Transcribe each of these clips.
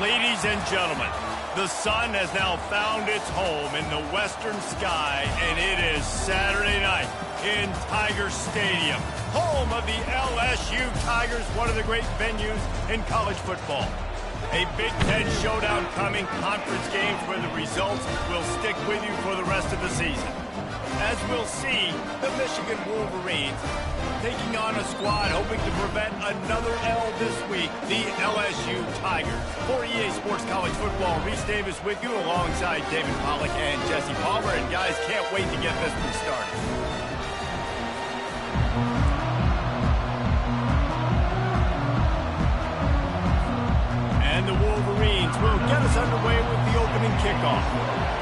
Ladies and gentlemen, the sun has now found its home in the western sky, and it is Saturday night in Tiger Stadium, home of the LSU Tigers, one of the great venues in college football. A Big Ten showdown coming, conference games where the results will stick with you for the rest of the season. As we'll see, the Michigan Wolverines taking on a squad hoping to prevent another L this week, the LSU Tigers. For EA Sports College Football, Reese Davis with you alongside David Pollack and Jesse Palmer. And guys, can't wait to get this one started. And the Wolverines will get us underway with the opening kickoff.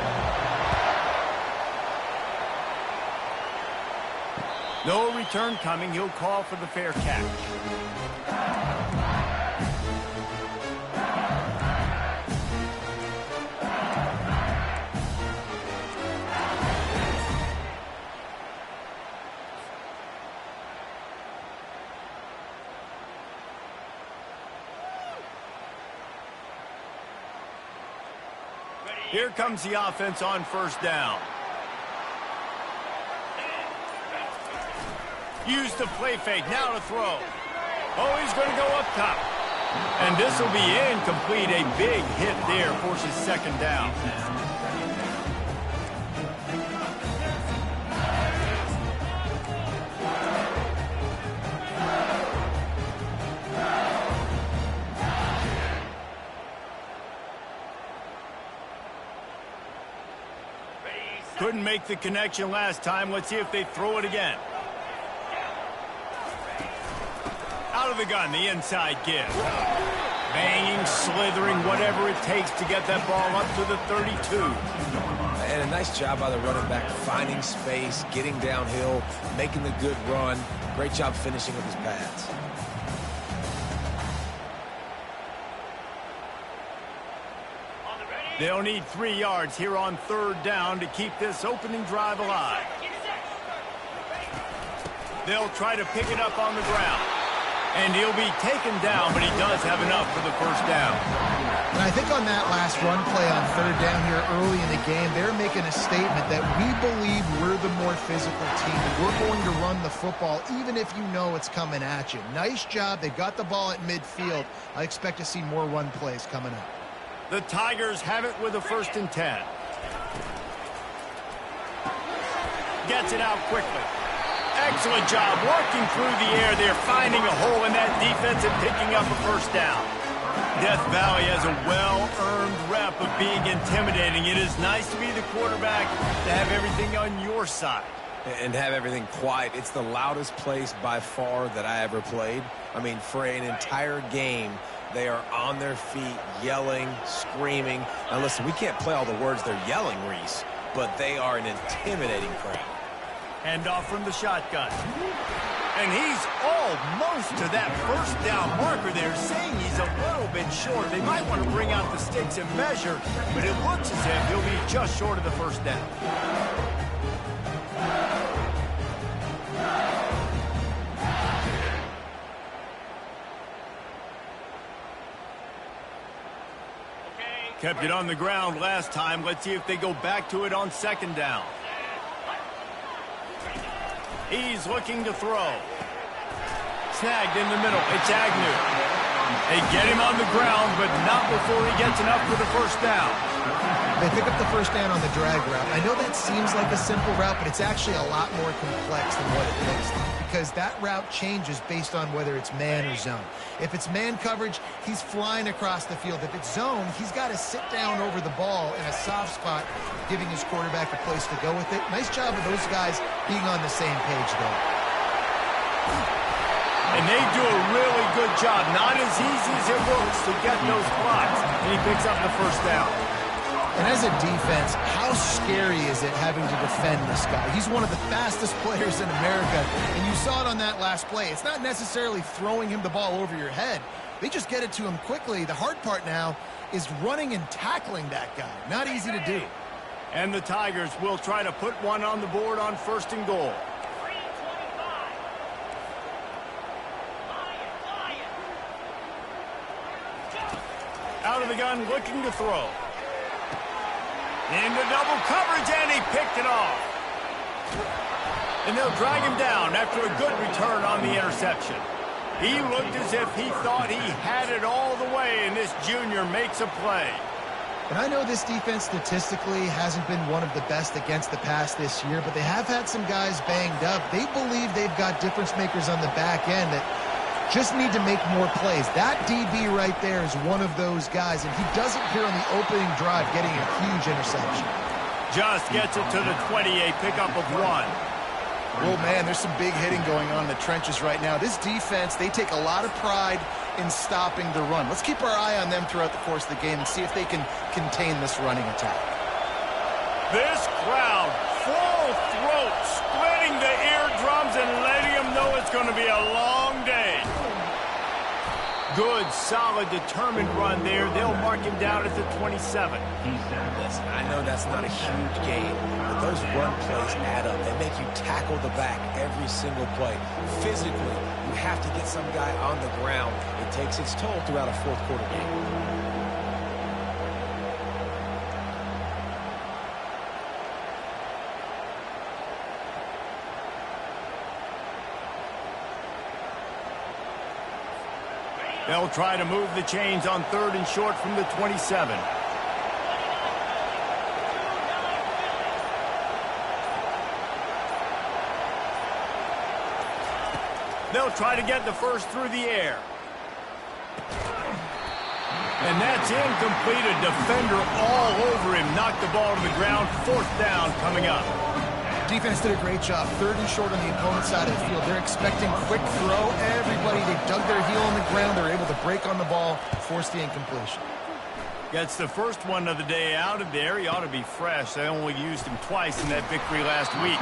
No return coming. He'll call for the fair catch. Here comes the offense on first down. Use the play fake, now to throw. Oh, he's going to go up top. And this will be incomplete. A big hit there, forces second down. Couldn't make the connection last time. Let's see if they throw it again. Out of the gun, the inside give. Banging, slithering, whatever it takes to get that ball up to the 32. And a nice job by the running back, finding space, getting downhill, making the good run. Great job finishing with his pads. They'll need 3 yards here on third down to keep this opening drive alive. They'll try to pick it up on the ground. And he'll be taken down, but he does have enough for the first down. And I think on that last run play on third down here early in the game, they're making a statement that we believe we're the more physical team. And we're going to run the football even if you know it's coming at you. Nice job. They got the ball at midfield. I expect to see more run plays coming up. The Tigers have it with a 1st and 10. Gets it out quickly. Excellent job working through the air there, finding a hole in that defense and picking up a first down. Death Valley has a well-earned rep of being intimidating. It is nice to be the quarterback, to have everything on your side. And have everything quiet. It's the loudest place by far that I ever played. I mean, for an entire game, they are on their feet, yelling, screaming. Now listen, we can't play all the words they're yelling, Reese, but they are an intimidating crowd. Hand off from the shotgun. And he's almost to that first down marker there, saying he's a little bit short. They might want to bring out the sticks and measure, but it looks as if he'll be just short of the first down. Kept it on the ground last time. Let's see if they go back to it on second down. He's looking to throw. Snagged in the middle. It's Agnew. They get him on the ground, but not before he gets enough for the first down. They pick up the first down on the drag route. I know that seems like a simple route, but it's actually a lot more complex than what it looks like, because that route changes based on whether it's man or zone. If it's man coverage, he's flying across the field. If it's zone, he's got to sit down over the ball in a soft spot, giving his quarterback a place to go with it. Nice job of those guys being on the same page, though. And they do a really good job. Not as easy as it looks to get those blocks. And he picks up the first down. And as a defense, how scary is it having to defend this guy? He's one of the fastest players in America, and you saw it on that last play. It's not necessarily throwing him the ball over your head. They just get it to him quickly. The hard part now is running and tackling that guy. Not easy to do. And the Tigers will try to put one on the board on 1st and goal. Out out of the gun, looking to throw. Into double coverage, and he picked it off. And they'll drag him down after a good return on the interception. He looked as if he thought he had it all the way, and this junior makes a play. And I know this defense statistically hasn't been one of the best against the pass this year, but they have had some guys banged up. They believe they've got difference makers on the back end that just need to make more plays. That DB right there is one of those guys, and he does it here on the opening drive, getting a huge interception. Just gets it to the 20, a pickup of 1. Oh, man, there's some big hitting going on in the trenches right now. This defense, they take a lot of pride in stopping the run. Let's keep our eye on them throughout the course of the game and see if they can contain this running attack. This crowd, full throat, splitting the eardrums and letting them know it's going to be a long day. Good, solid, determined run there. They'll mark him down at the 27. Listen, I know that's not a huge gain, but those run plays add up. They make you tackle the back every single play. Physically, you have to get some guy on the ground. It takes its toll throughout a fourth quarter game. They'll try to move the chains on 3rd and short from the 27. They'll try to get the first through the air. And that's incomplete. A defender all over him. Knocked the ball to the ground. 4th down coming up. Defense did a great job. 3rd and short on the opponent's side of the field. They're expecting quick throw. Everybody, they dug their heel on the ground. They're able to break on the ball, force the incompletion. Gets the first one of the day out of there. He ought to be fresh. They only used him twice in that victory last week.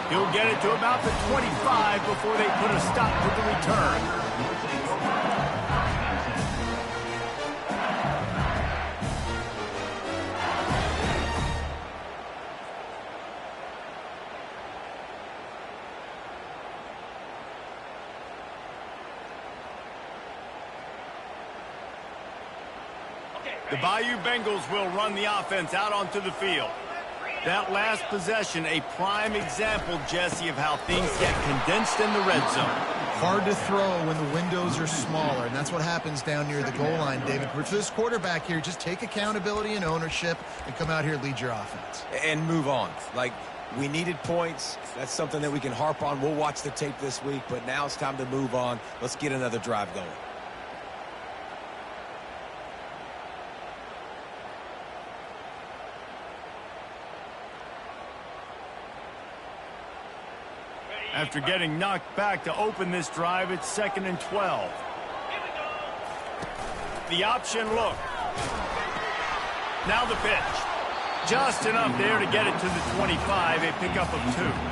He'll get it to about the 25 before they put a stop to the return. The Bayou Bengals will run the offense out onto the field. That last possession, a prime example, Jesse, of how things get condensed in the red zone. Hard to throw when the windows are smaller, and that's what happens down near the goal line, David. For this quarterback here, just take accountability and ownership and come out here and lead your offense. And move on. Like, we needed points. That's something that we can harp on. We'll watch the tape this week, but now it's time to move on. Let's get another drive going. After getting knocked back to open this drive, it's 2nd and 12. The option look. Now the pitch. Just enough there to get it to the 25, a pickup of 2.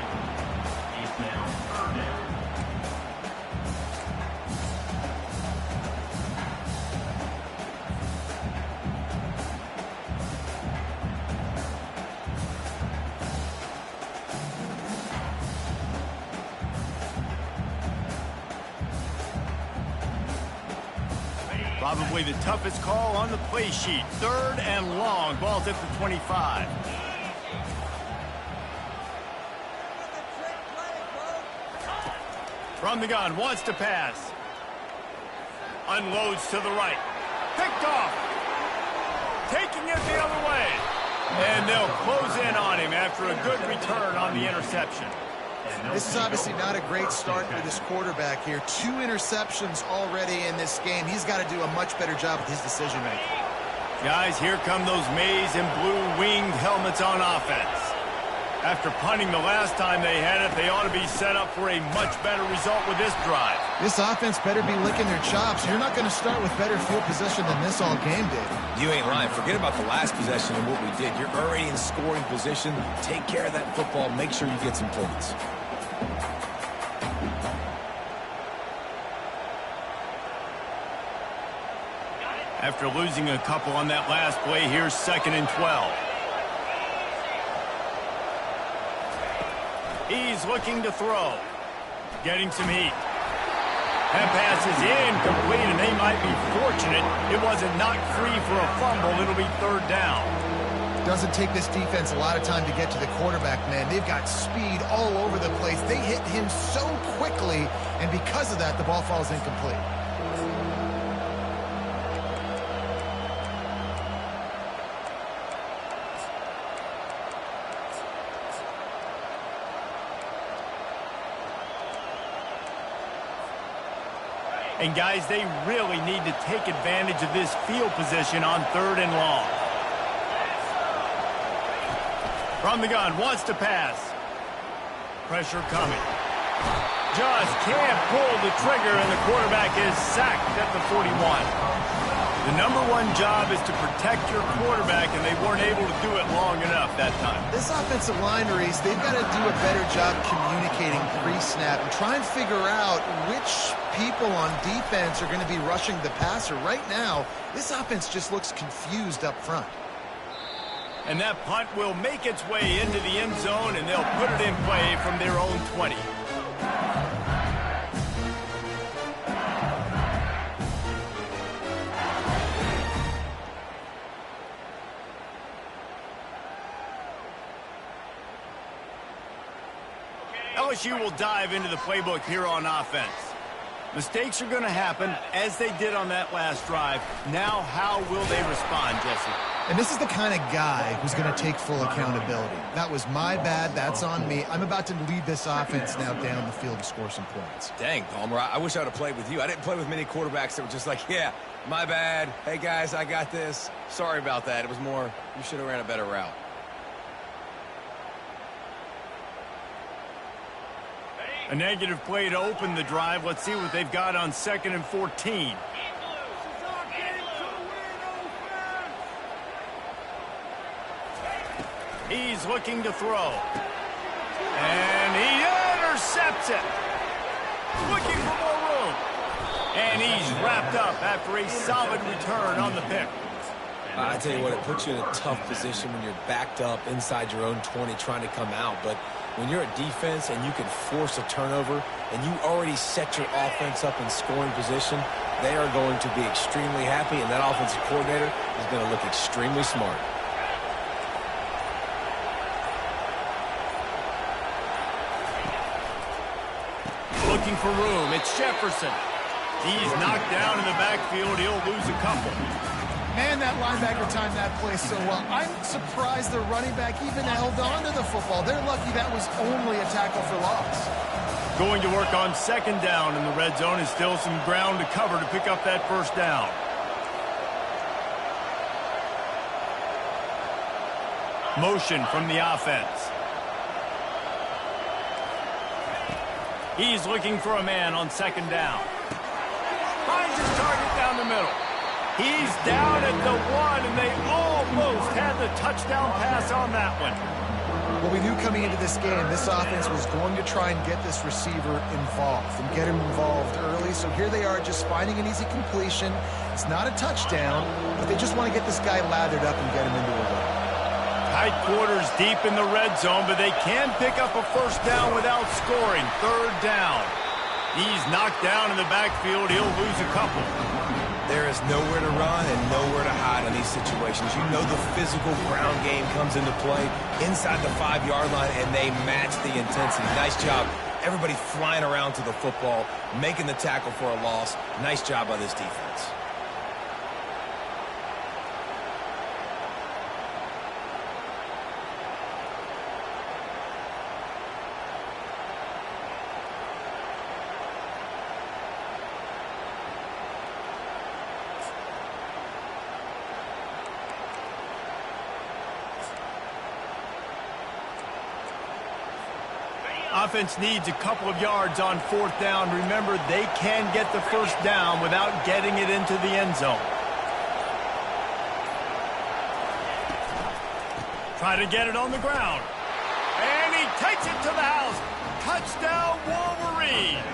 Probably the toughest call on the play sheet. 3rd and long. Ball's at the 25. From the gun, wants to pass. Unloads to the right. Picked off. Taking it the other way. And they'll close in on him after a good return on the interception. This is obviously not a great start for this quarterback here. 2 interceptions already in this game. He's got to do a much better job with his decision-making. Guys, here come those maize and blue winged helmets on offense. After punting the last time they had it, they ought to be set up for a much better result with this drive. This offense better be licking their chops. You're not going to start with better field possession than this all game did. You ain't lying. Forget about the last possession and what we did. You're already in scoring position. Take care of that football. Make sure you get some points. After losing a couple on that last play, here's 2nd and 12. He's looking to throw. Getting some heat. That pass is incomplete, and they might be fortunate it wasn't knocked free for a fumble. It'll be third down. Doesn't take this defense a lot of time to get to the quarterback, man. They've got speed all over the place. They hit him so quickly, and because of that, the ball falls incomplete. And guys, they really need to take advantage of this field position on 3rd and long. From the gun, wants to pass. Pressure coming. Just can't pull the trigger, and the quarterback is sacked at the 41. The #1 job is to protect your quarterback, and they weren't able to do it long enough that time. This offensive line, Reese, they've got to do a better job communicating pre-snap and try and figure out which people on defense are going to be rushing the passer. Right now, this offense just looks confused up front. And that punt will make its way into the end zone, and they'll put it in play from their own 20. LSU will dive into the playbook here on offense. Mistakes are going to happen, as they did on that last drive. Now, how will they respond, Jesse? And this is the kind of guy who's going to take full accountability. That was my bad. That's on me. I'm about to lead this offense now down the field to score some points. Dang, Palmer, I wish I would have played with you. I didn't play with many quarterbacks that were just like, yeah, my bad. Hey, guys, I got this. Sorry about that. It was more, you should have ran a better route. A negative play to open the drive. Let's see what they've got on 2nd and 14. He's looking to throw. And he intercepts it. Looking for more room. And he's wrapped up after a solid return on the pick. I tell you what, it puts you in a tough position when you're backed up inside your own 20 trying to come out. But when you're a defense and you can force a turnover and you already set your offense up in scoring position, they are going to be extremely happy, and that offensive coordinator is going to look extremely smart. Looking for room. It's Jefferson. He's knocked down in the backfield. He'll lose a couple. Man, that linebacker timed that play so well. I'm surprised the running back even held on to the football. They're lucky that was only a tackle for loss. Going to work on 2nd down in the red zone, and still some ground to cover to pick up that 1st down. Motion from the offense. He's looking for a man on 2nd down. Finds his target down the middle. He's down at the 1, and they almost had the touchdown pass on that one. Well, we knew coming into this game, this offense was going to try and get this receiver involved and get him involved early. So here they are just finding an easy completion. It's not a touchdown, but they just want to get this guy lathered up and get him into a run. Tight quarters deep in the red zone, but they can pick up a 1st down without scoring. 3rd down. He's knocked down in the backfield. He'll lose a couple. There is nowhere to run and nowhere to hide in these situations. You know the physical ground game comes into play inside the 5-yard line, and they match the intensity. Nice job. Everybody flying around to the football, making the tackle for a loss. Nice job by this defense. Offense needs a couple of yards on 4th down. Remember, they can get the 1st down without getting it into the end zone. Try to get it on the ground. And he takes it to the house. Touchdown, Wolverines.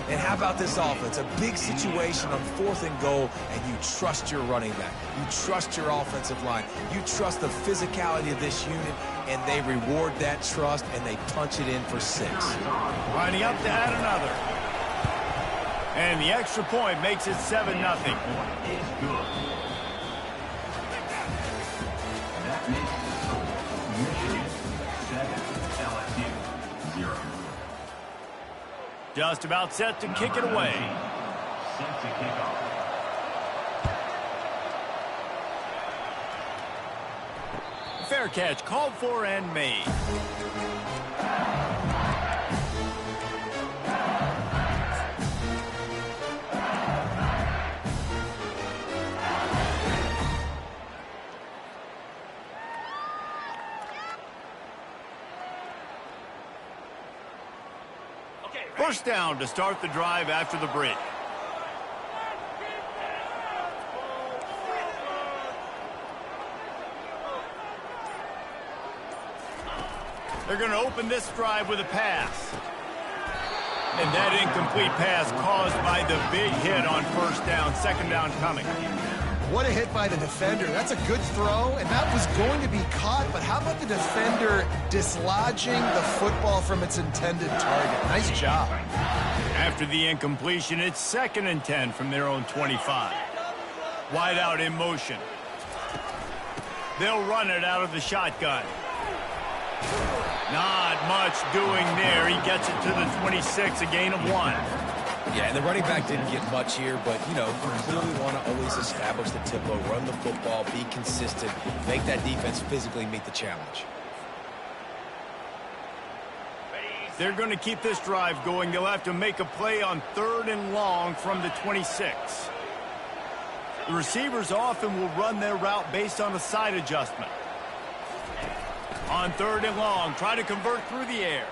And how about this offense? A big situation on 4th and goal, and you trust your running back. You trust your offensive line. You trust the physicality of this unit, and they reward that trust, and they punch it in for 6. Lining up to add another. And the extra point makes it 7-0. Is good. That makes Michigan 7, LSU 0. Just about set to kick it away. Set to kick off. Fair catch called for and made. First down to start the drive after the break. They're going to open this drive with a pass. And that incomplete pass caused by the big hit on first down. Second down coming. What a hit by the defender. That's a good throw, and that was going to be caught, but how about the defender dislodging the football from its intended target? Nice job. After the incompletion, it's 2nd and 10 from their own 25. Wide out in motion. They'll run it out of the shotgun. Not much doing there. He gets it to the 26, a gain of 1. Yeah, and the running back didn't get much here, but, you know, you clearly want to always establish the tempo, run the football, be consistent, make that defense physically meet the challenge. They're going to keep this drive going. They'll have to make a play on 3rd and long from the 26. The receivers often will run their route based on a side adjustment. On 3rd and long, try to convert through the air.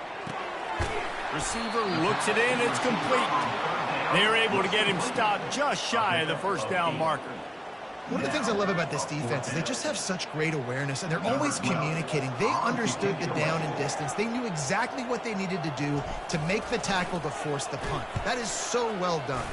Receiver looks it in, it's complete. They're able to get him stopped just shy of the first down marker. One of the things I love about this defense is they just have such great awareness, and they're always communicating. They understood the down and distance. They knew exactly what they needed to do to make the tackle to force the punt. That is so well done.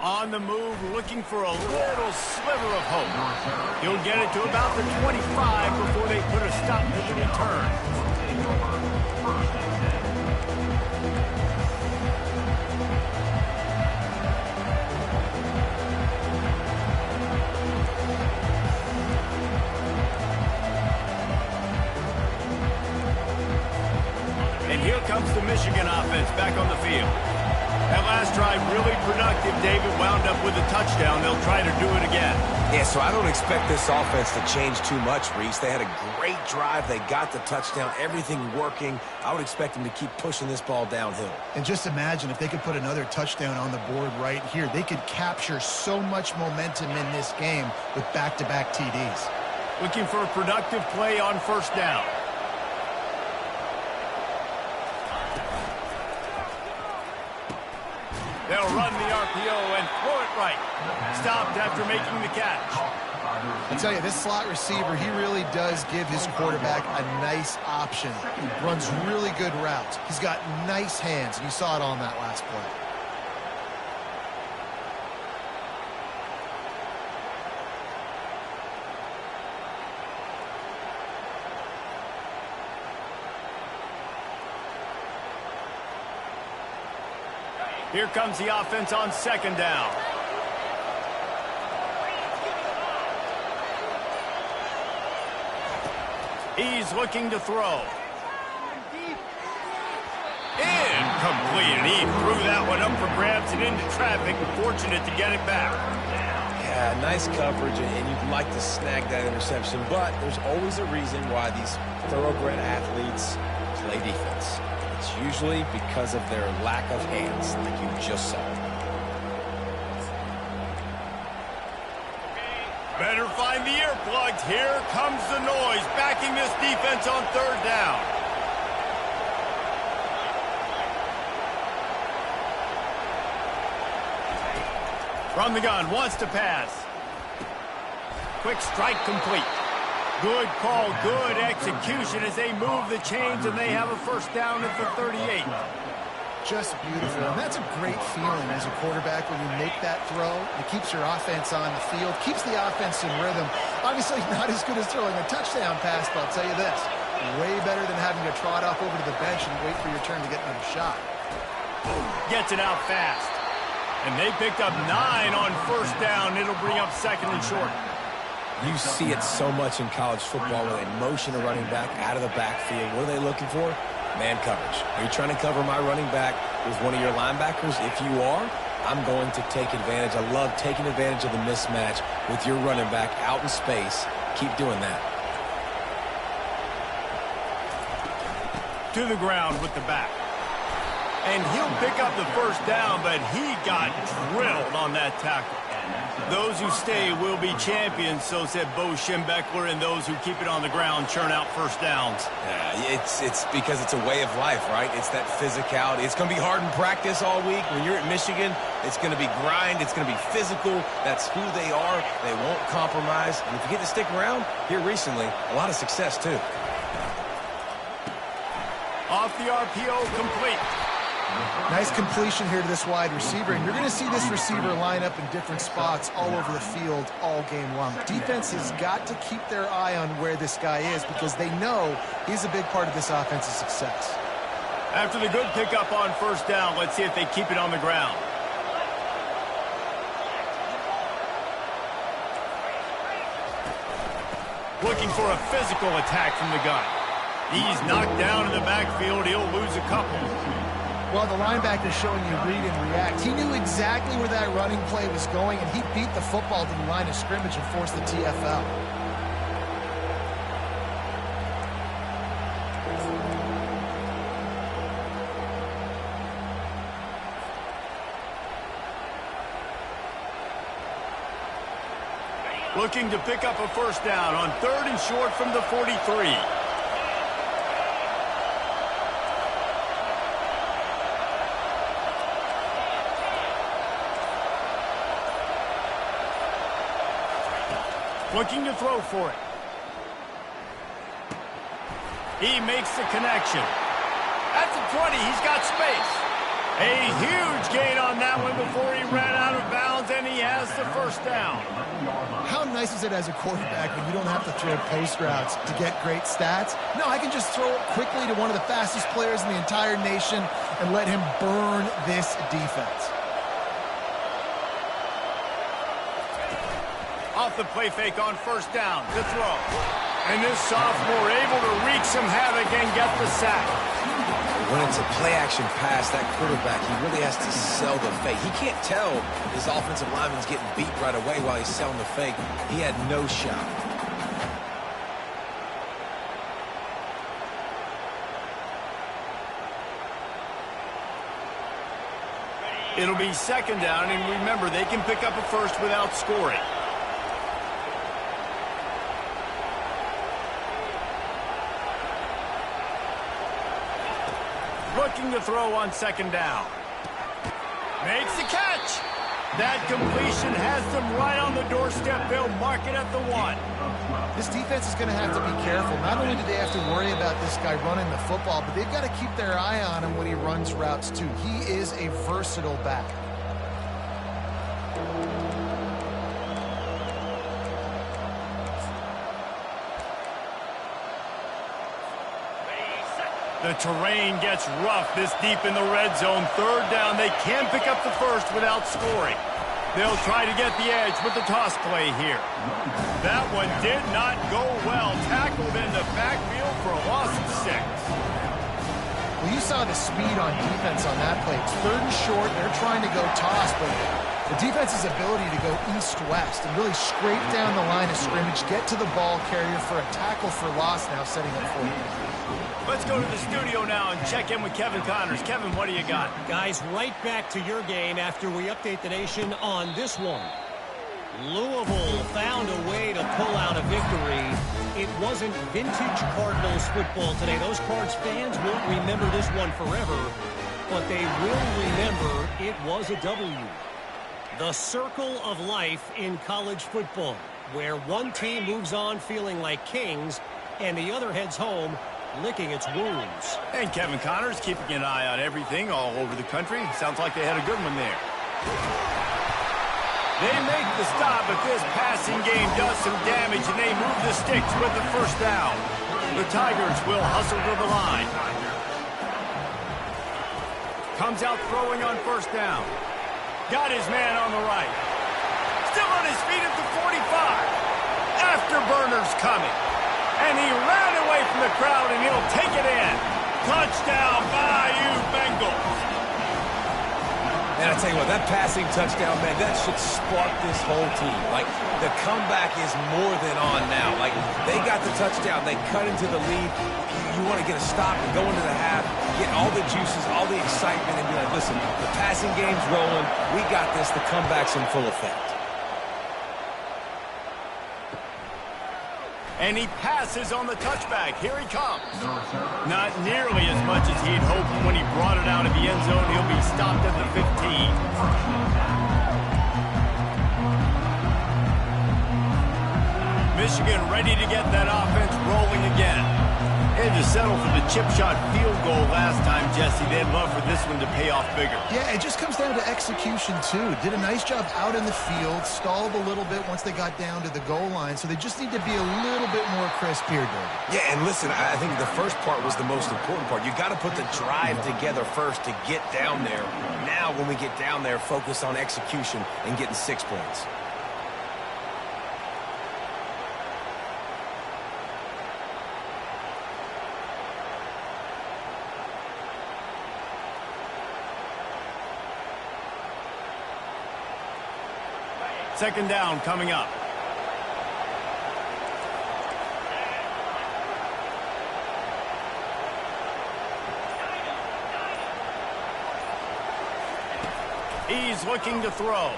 On the move, looking for a little sliver of hope. He'll get it to about the 25 before they put a stop to the return. And here comes the Michigan offense back on the field. That last drive really productive. David wound up with a touchdown. They'll try to do it again. Yeah, so I don't expect this offense to change too much, Reese. They had a great drive. They got the touchdown. Everything working. I would expect them to keep pushing this ball downhill. And just imagine if they could put another touchdown on the board right here. They could capture so much momentum in this game with back-to-back TDs. Looking for a productive play on first down. They'll run the RPO and throw it right. Stopped after making the catch. I tell you, this slot receiver, he really does give his quarterback a nice option. Runs really good routes. He's got nice hands, and you saw it on that last play. Here comes the offense on second down. He's looking to throw. Incomplete. And he threw that one up for grabs and into traffic. Fortunate to get it back. Yeah, nice coverage, and you'd like to snag that interception, but there's always a reason why these thoroughbred athletes play defense. It's usually because of their lack of hands, like you just saw. Better find the earplugs. Here comes the noise, backing this defense on third down. From the gun, wants to pass. Quick strike complete. Good call, good execution as they move the chains and they have a first down at the 38. Just beautiful. And that's a great feeling as a quarterback when you make that throw. It keeps your offense on the field, keeps the offense in rhythm. Obviously not as good as throwing a touchdown pass, but I'll tell you this. Way better than having to trot off over to the bench and wait for your turn to get another shot. Gets it out fast. And they picked up 9 on first down. It'll bring up second and short. You see it so much in college football where they motion a running back out of the backfield. What are they looking for? Man coverage. Are you trying to cover my running back with one of your linebackers? If you are, I'm going to take advantage. I love taking advantage of the mismatch with your running back out in space. Keep doing that. To the ground with the back. And he'll pick up the first down, but he got drilled on that tackle. Those who stay will be champions, so said Bo Schembechler, and those who keep it on the ground churn out first downs. Yeah, it's because it's a way of life, right? It's that physicality. It's going to be hard in practice all week. When you're at Michigan, it's going to be grind. It's going to be physical. That's who they are. They won't compromise. And if you get to stick around, here recently, a lot of success, too. Off the RPO, complete. Nice completion here to this wide receiver, and you're going to see this receiver line up in different spots all over the field all game long. Defense has got to keep their eye on where this guy is because they know he's a big part of this offense's success. After the good pickup on first down, let's see if they keep it on the ground. Looking for a physical attack from the gun. He's knocked down in the backfield. He'll lose a couple. Well, the linebacker showing you read and react. He knew exactly where that running play was going, and he beat the football to the line of scrimmage and forced the TFL. Looking to pick up a first down on 3rd and short from the 43. Looking to throw for it. He makes the connection. At the 20, he's got space. A huge gain on that one before he ran out of bounds, and he has the first down. How nice is it as a quarterback when you don't have to throw post routes to get great stats? No, I can just throw it quickly to one of the fastest players in the entire nation and let him burn this defense. Off the play fake on first down to throw. And this sophomore able to wreak some havoc and get the sack. When it's a play-action pass, that quarterback, he really has to sell the fake. He can't tell his offensive lineman's getting beat right away while he's selling the fake. He had no shot. It'll be second down, and remember, they can pick up a first without scoring. Looking to throw on second down. Makes the catch. That completion has them right on the doorstep. They'll mark it at the 1. This defense is going to have to be careful. Not only do they have to worry about this guy running the football, but they've got to keep their eye on him when he runs routes too. He is a versatile back. The terrain gets rough this deep in the red zone. 3rd down. They can pick up the first without scoring. They'll try to get the edge with the toss play here. That one did not go well. Tackled in the backfield for a loss of 6. Well, you saw the speed on defense on that play. It's 3rd and short. They're trying to go toss, but the defense's ability to go east-west and really scrape down the line of scrimmage, get to the ball carrier for a tackle for loss now setting up for you. Let's go to the studio now and check in with Kevin Connors. Kevin, what do you got? Guys, right back to your game after we update the nation on this one. Louisville found a way to pull out a victory. It wasn't vintage Cardinals football today. Those Cards fans won't remember this one forever, but they will remember it was a W. The circle of life in college football, where one team moves on feeling like kings and the other heads home licking its wounds. And Kevin Connors keeping an eye on everything all over the country. Sounds like they had a good one there. They make the stop, but this passing game does some damage, and they move the sticks with the first down. The Tigers will hustle to the line. Comes out throwing on first down. Got his man on the right. Still on his feet at the 45. Afterburners coming. And he ran away from the crowd, and he'll take it in. Touchdown, Bayou Bengals. And I tell you what, that passing touchdown, man, that should spark this whole team. Like, the comeback is more than on now. Like, they got the touchdown. They cut into the lead. You want to get a stop and go into the half, get all the juices, all the excitement, and be like, listen, the passing game's rolling. We got this. The comeback's in full effect. And he passes on the touchback. Here he comes. Not nearly as much as he'd hoped when he brought it out of the end zone. He'll be stopped at the 15. Michigan ready to get that offense rolling again. They had to settle for the chip shot field goal last time, Jesse. They'd love for this one to pay off bigger. Yeah, it just comes down to execution, too. Did a nice job out in the field, stalled a little bit once they got down to the goal line, so they just need to be a little bit more crisp here, David. Yeah, and listen, I think the first part was the most important part. You got to put the drive together first to get down there. Now, when we get down there, focus on execution and getting 6 points. Second down coming up. He's looking to throw.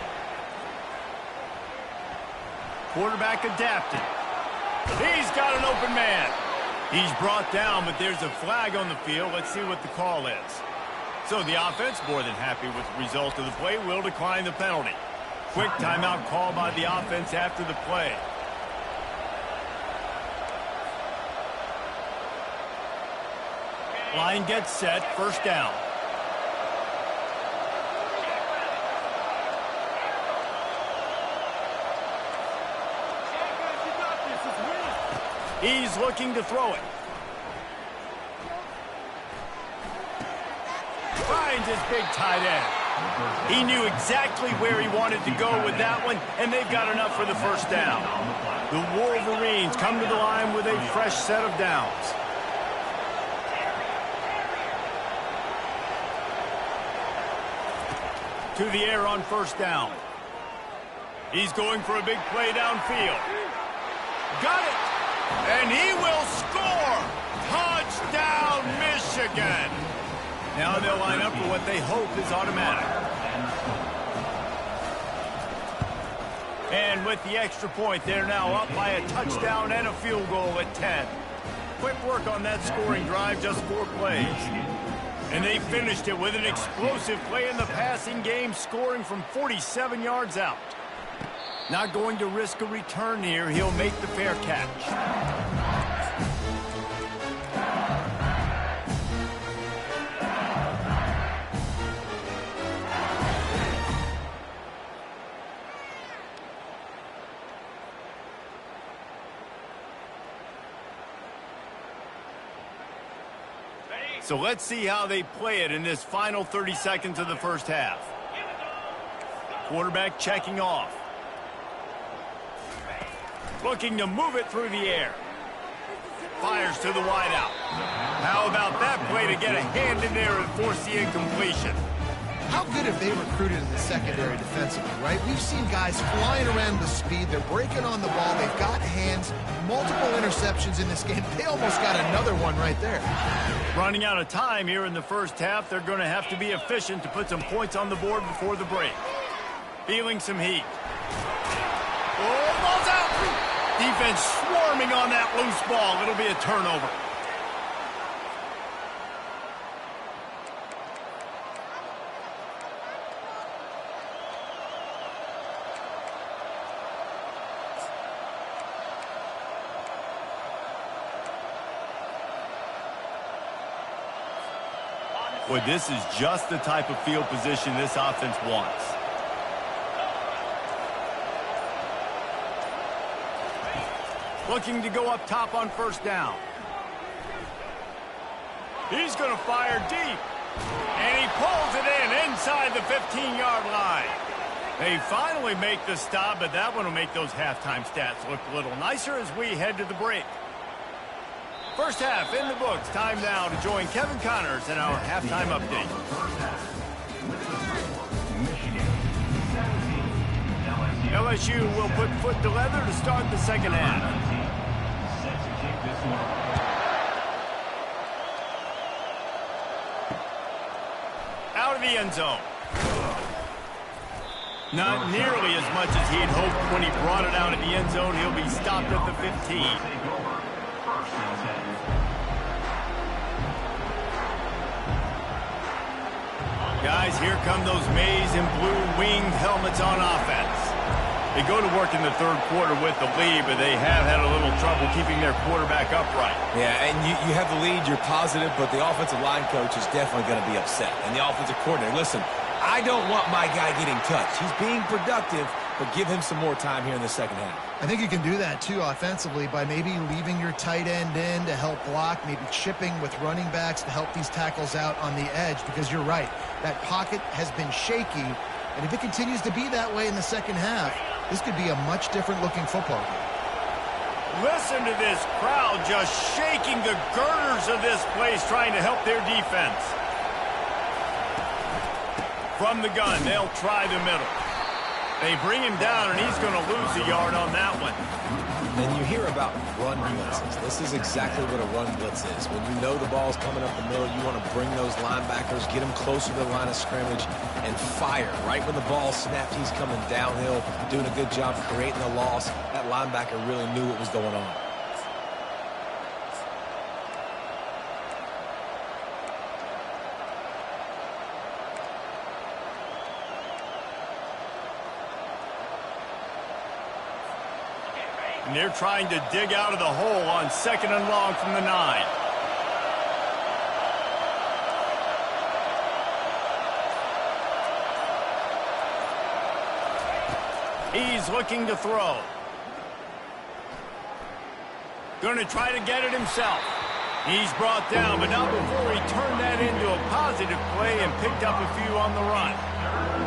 Quarterback adapted. He's got an open man. He's brought down, but there's a flag on the field. Let's see what the call is. So the offense, more than happy with the result of the play, will decline the penalty. Quick timeout call by the offense after the play. Line gets set, first down. He's looking to throw it. Finds his big tight end. He knew exactly where he wanted to go with that one, and they've got enough for the first down. The Wolverines come to the line with a fresh set of downs. To the air on first down. He's going for a big play downfield. Got it! And he will score! Touchdown, Michigan! Now they'll line up for what they hope is automatic. And with the extra point, they're now up by a touchdown and a field goal at 10. Quick work on that scoring drive, just 4 plays. And they finished it with an explosive play in the passing game, scoring from 47 yards out. Not going to risk a return here. He'll make the fair catch. So let's see how they play it in this final 30 seconds of the first half. Quarterback checking off. Looking to move it through the air. Fires to the wideout. How about that play to get a hand in there and force the incompletion? How good have they recruited in the secondary defensively, right? We've seen guys flying around with speed. They're breaking on the ball. They've got hands. Multiple interceptions in this game. They almost got another one right there. Running out of time here in the first half. They're going to have to be efficient to put some points on the board before the break. Feeling some heat. Oh, ball's out. Defense swarming on that loose ball. It'll be a turnover. Boy, this is just the type of field position this offense wants. Looking to go up top on first down. He's going to fire deep. And he pulls it in inside the 15-yard line. They finally make the stop, but that one will make those halftime stats look a little nicer as we head to the break. First half in the books. Time now to join Kevin Connors in our halftime update. LSU will put foot to leather to start the second half. Set to kick this one. Out of the end zone. Not nearly as much as he'd hoped when he brought it out of the end zone. He'll be stopped at the 15. Guys, here come those maize and blue winged helmets on offense. They go to work in the third quarter with the lead, but they have had a little trouble keeping their quarterback upright. Yeah, and you have the lead, you're positive, but the offensive line coach is definitely going to be upset. And the offensive coordinator, listen, I don't want my guy getting touched. He's being productive, but give him some more time here in the second half. I think you can do that, too, offensively, by maybe leaving your tight end in to help block, maybe chipping with running backs to help these tackles out on the edge, because you're right. That pocket has been shaky, and if it continues to be that way in the second half, this could be a much different-looking football game. Listen to this crowd just shaking the girders of this place, trying to help their defense. From the gun, they'll try the middle. They bring him down, and he's going to lose a yard on that one. And you hear about run blitzes. This is exactly what a run blitz is. When you know the ball's coming up the middle, you want to bring those linebackers, get them closer to the line of scrimmage, and fire. Right when the ball snapped, he's coming downhill, doing a good job creating the loss. That linebacker really knew what was going on. And they're trying to dig out of the hole on second and long from the 9. He's looking to throw. Going to try to get it himself. He's brought down, but not before he turned that into a positive play and picked up a few on the run.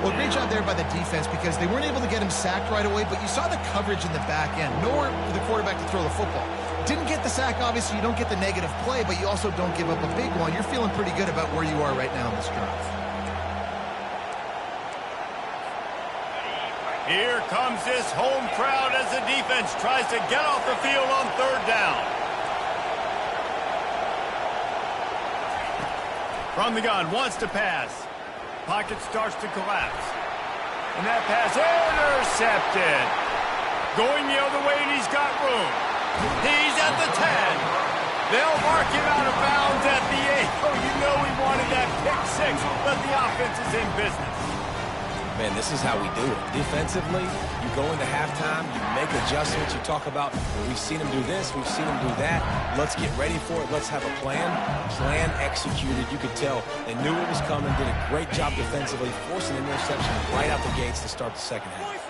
Well, great job there by the defense, because they weren't able to get him sacked right away, but you saw the coverage in the back end. Nowhere for the quarterback to throw the football. Didn't get the sack, obviously. You don't get the negative play, but you also don't give up a big one. You're feeling pretty good about where you are right now in this drive. Here comes this home crowd as the defense tries to get off the field on third down. From the gun, wants to pass. Pocket starts to collapse. And that pass intercepted. Going the other way, and he's got room. He's at the 10. They'll mark him out of bounds at the 8. Oh, you know he wanted that pick 6, but the offense is in business. Man, this is how we do it. Defensively, you go into halftime, you make adjustments, you talk about, we've seen him do this, we've seen him do that, let's get ready for it, let's have a plan. Plan executed. You could tell they knew it was coming, did a great job defensively, forcing an interception right out the gates to start the second half.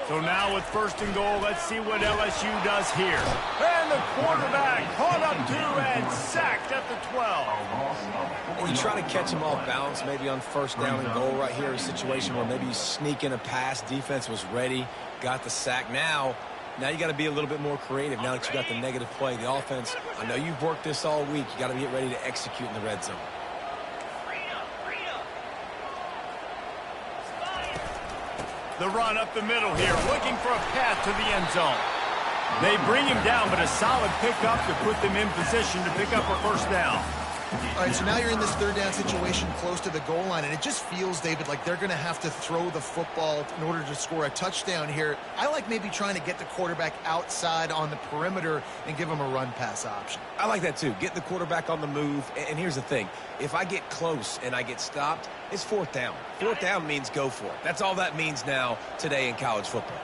So now with first and goal, let's see what LSU does here. And the quarterback caught up to and sacked at the 12. And you try to catch him off balance, maybe on first down and goal right here, a situation where maybe you sneak in a pass, defense was ready, got the sack. Now you got to be a little bit more creative now that you got the negative play. The offense, I know you've worked this all week. You got to get ready to execute in the red zone. The run up the middle here, looking for a path to the end zone. They bring him down, but a solid pickup to put them in position to pick up a first down. All right, so now you're in this third down situation close to the goal line, and it just feels, David, like they're going to have to throw the football in order to score a touchdown here. I like maybe trying to get the quarterback outside on the perimeter and give him a run-pass option. I like that, too. Get the quarterback on the move. And here's the thing. If I get close and I get stopped, it's fourth down. Fourth down means go for it. That's all that means now today in college football.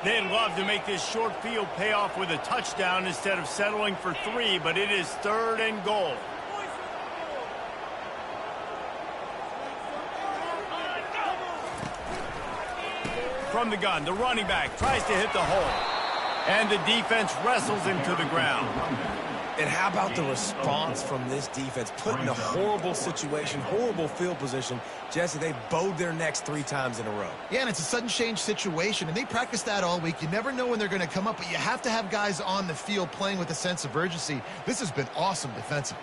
They'd love to make this short field pay off with a touchdown instead of settling for 3, but it is third and goal. From the gun, the running back tries to hit the hole. And the defense wrestles him to the ground. And how about the response from this defense? Put in a horrible situation, horrible field position. Jesse, they bowed their necks 3 times in a row. Yeah, and it's a sudden change situation, and they practice that all week. You never know when they're going to come up, but you have to have guys on the field playing with a sense of urgency. This has been awesome defensively.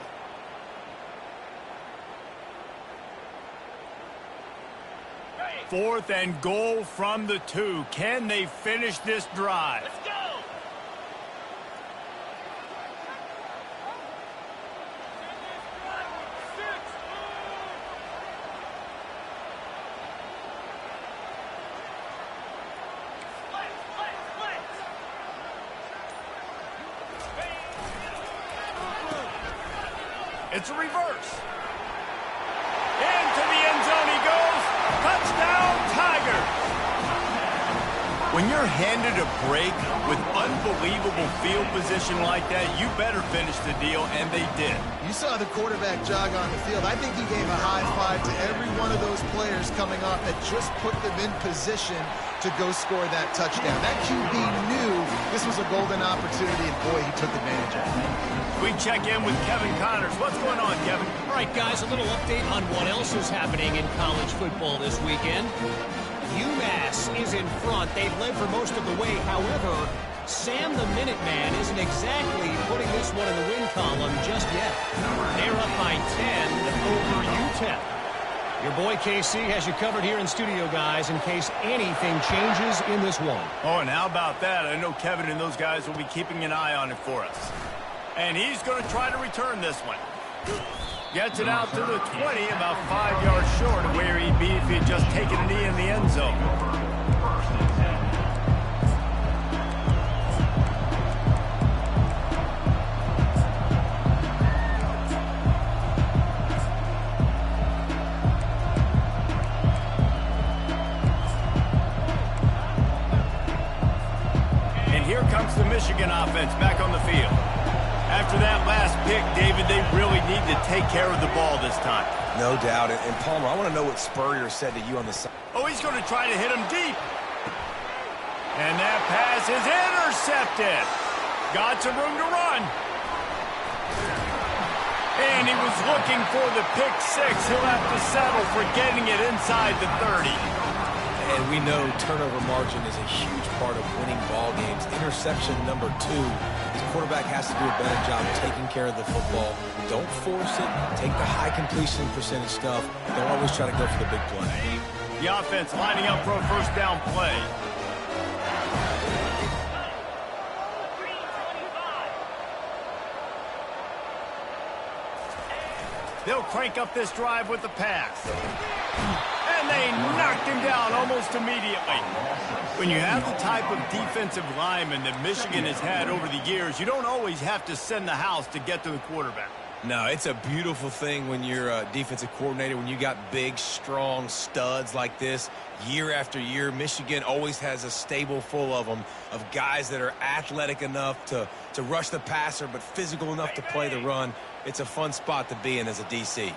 Fourth and goal from the 2. Can they finish this drive? Let's go! It's a reverse. Into the end zone he goes. Touchdown, Tigers. When you're handed a break with unbelievable field position like that, you better finish the deal, and they did. You saw the quarterback jog on the field. I think he gave a high five to every one of those players coming off that just put them in position to go score that touchdown. That QB knew this was a golden opportunity, and boy, he took advantage of it. We check in with Kevin Connors. What's going on, Kevin? All right, guys, a little update on what else is happening in college football this weekend. UMass is in front. They've led for most of the way. However, Sam the Minuteman isn't exactly putting this one in the win column just yet. They're up by 10 over UTEP. Your boy KC has you covered here in studio, guys, in case anything changes in this one. Oh, and how about that? I know Kevin and those guys will be keeping an eye on it for us. And he's going to try to return this one. Gets it out to the 20, about 5 yards short of where he'd be if he had just taken a knee in the end zone. And here comes the Michigan offense back on the field. After that last pick, David, they really need to take care of the ball this time. No doubt. And Palmer, I want to know what Spurrier said to you on the side. Oh, he's going to try to hit him deep. And that pass is intercepted. Got some room to run. And he was looking for the pick 6. He'll have to settle for getting it inside the 30. And we know turnover margin is a huge part of winning ball games. Interception number 2. The quarterback has to do a better job taking care of the football. Don't force it. Take the high completion percentage stuff. Don't always try to go for the big play. The offense lining up for a first down play. They'll crank up this drive with the pass. And they knocked him down almost immediately. When you have the type of defensive lineman that Michigan has had over the years, you don't always have to send the house to get to the quarterback. No, it's a beautiful thing when you're a defensive coordinator, when you got big, strong studs like this year after year. Michigan always has a stable full of them, of guys that are athletic enough to rush the passer, but physical enough to play the run. It's a fun spot to be in as a DC.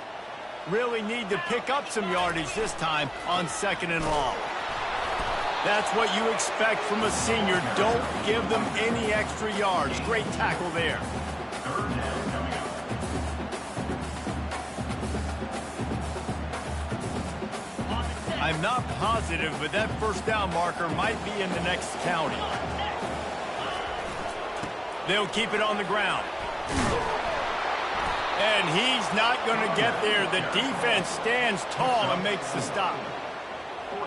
Really need to pick up some yardage this time on 2nd and long. That's what you expect from a senior. Don't give them any extra yards. Great tackle there. I'm not positive, but that first down marker might be in the next county. They'll keep it on the ground. And he's not going to get there. The defense stands tall and makes the stop.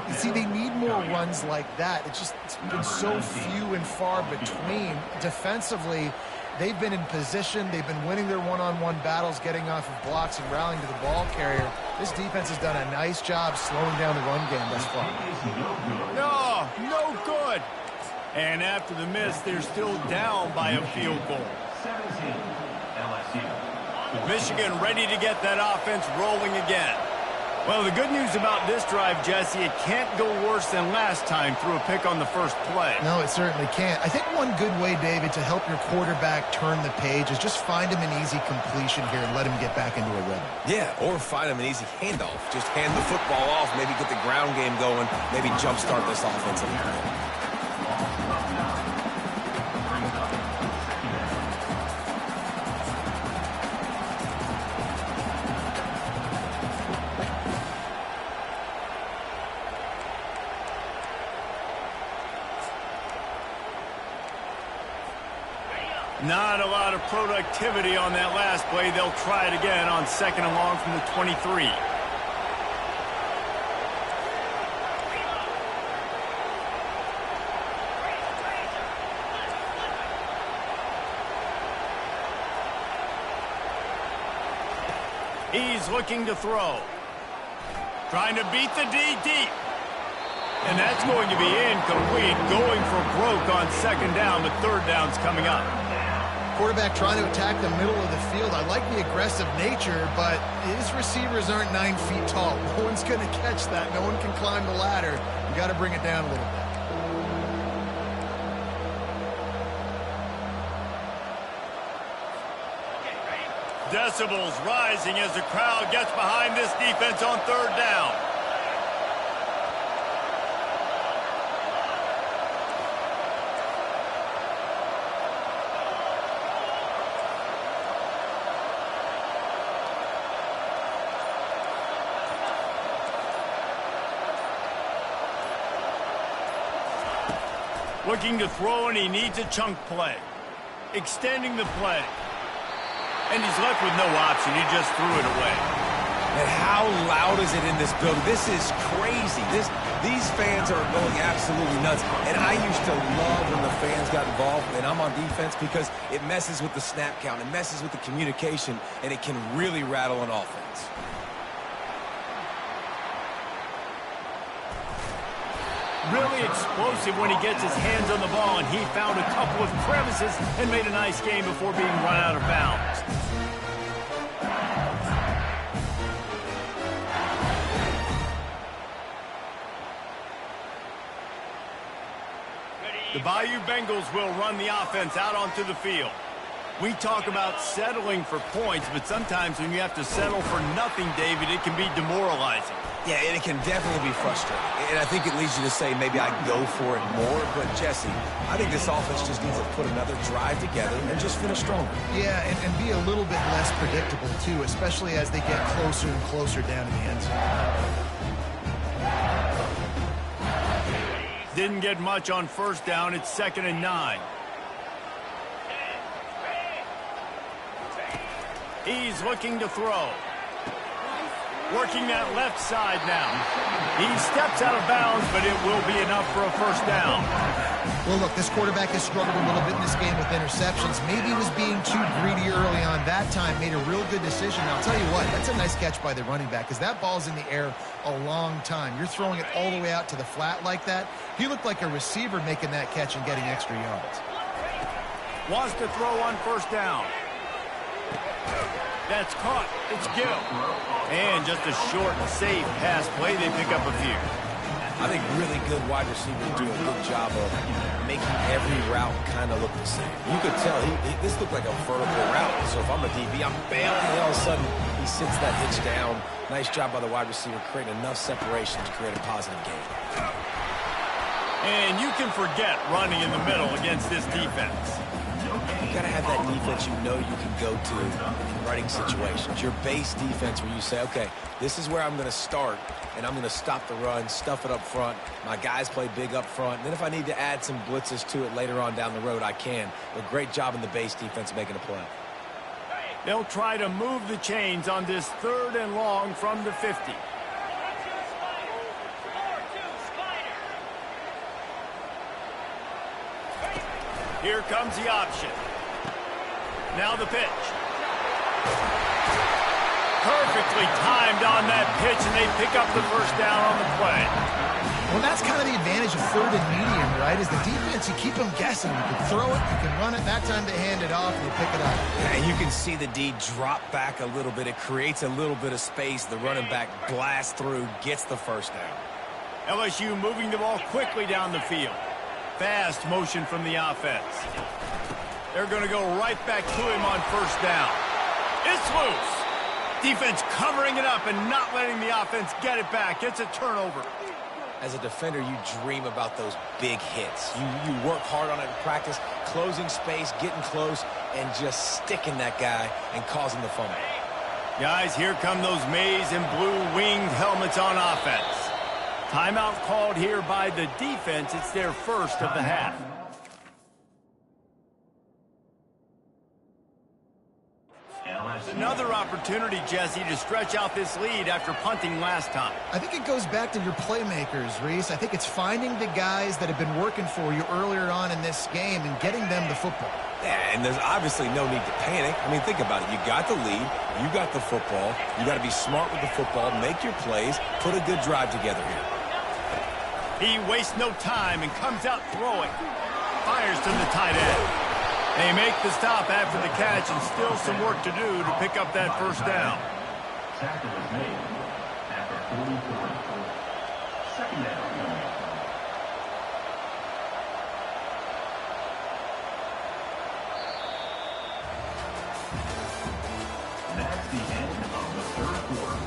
You see, they need more runs like that. It's been so few and far between. Defensively, they've been in position. They've been winning their one-on-one battles, getting off of blocks and rallying to the ball carrier. This defense has done a nice job slowing down the run game thus far. No good. And after the miss, they're still down by a field goal. 17, LSU. Michigan ready to get that offense rolling again. Well, the good news about this drive, Jesse, it can't go worse than last time through a pick on the first play. No, it certainly can't. I think one good way, David, to help your quarterback turn the page is just find him an easy completion here and let him get back into a rhythm. Yeah, or find him an easy handoff. Just hand the football off, maybe get the ground game going, maybe jumpstart this offense a little bit. Not a lot of productivity on that last play. They'll try it again on 2nd and long from the 23. He's looking to throw. Trying to beat the D deep. And that's going to be incomplete. Going for broke on 2nd down, but 3rd down's coming up. Quarterback trying to attack the middle of the field. I like the aggressive nature, but his receivers aren't 9 feet tall. No one's going to catch that. No one can climb the ladder. You got to bring it down a little bit. Decibels rising as the crowd gets behind this defense on 3rd down. Looking to throw, and he needs a chunk play. Extending the play. And he's left with no option. He just threw it away. And how loud is it in this building? This is crazy. These fans are going absolutely nuts. And I used to love when the fans got involved, and I'm on defense, because it messes with the snap count. It messes with the communication, and it can really rattle an offense. Really explosive when he gets his hands on the ball, and he found a couple of crevices and made a nice game before being run out of bounds. The Bayou Bengals will run the offense out onto the field. We talk about settling for points, but sometimes when you have to settle for nothing, David, it can be demoralizing. Yeah, and it can definitely be frustrating. And I think it leads you to say maybe I go for it more. But, Jesse, I think this offense just needs to put another drive together and just finish stronger. Yeah, and be a little bit less predictable, too, especially as they get closer and closer down in the end zone. Didn't get much on 1st down. It's 2nd and 9. He's looking to throw. Working that left side now. He steps out of bounds, but it will be enough for a 1st down. Well, look, this quarterback has struggled a little bit in this game with interceptions. Maybe he was being too greedy early on. That time made a real good decision. I'll tell you what, that's a nice catch by the running back, because that ball's in the air a long time. You're throwing it all the way out to the flat like that. He looked like a receiver making that catch and getting extra yards. Wants to throw on 1st down. That's caught. It's Gill. And just a short, safe pass play. They pick up a few. I think really good wide receivers do a good job of making every route kind of look the same. You could tell this looked like a vertical route. So if I'm a DB, I'm bailing, and all of a sudden he sits that hitch down. Nice job by the wide receiver creating enough separation to create a positive game. And you can forget running in the middle against this defense. You got to have that defense you know you can go to in running situations. Your base defense where you say, okay, this is where I'm going to start, and I'm going to stop the run, stuff it up front. My guys play big up front. And then if I need to add some blitzes to it later on down the road, I can. But great job in the base defense making a play. They'll try to move the chains on this 3rd and long from the 50. Here comes the option. Now the pitch. Perfectly timed on that pitch, and they pick up the 1st down on the play. Well, that's kind of the advantage of 3rd and medium, right? Is the defense, you keep them guessing. You can throw it, you can run it. That time they hand it off, and they pick it up. Yeah, and you can see the D drop back a little bit. It creates a little bit of space. The running back blasts through, gets the 1st down. LSU moving the ball quickly down the field. Fast motion from the offense. They're going to go right back to him on 1st down. It's loose. Defense covering it up and not letting the offense get it back. It's a turnover. As a defender, you dream about those big hits. You work hard on it in practice, closing space, getting close, and just sticking that guy and causing the fumble. Guys, here come those maize and blue winged helmets on offense. Timeout called here by the defense. It's their 1st of the half. another opportunity, Jesse, to stretch out this lead after punting last time. I think it goes back to your playmakers, Reese. I think it's finding the guys that have been working for you earlier on in this game and getting them the football. Yeah, and there's obviously no need to panic. I mean, think about it. You got the lead. You got the football. You got to be smart with the football, make your plays, put a good drive together here. He wastes no time and comes out throwing. Fires to the tight end. They make the stop after the catch, and still some work to do to pick up that first down. Tackle is made after 44. Second down. That's the end of the third quarter.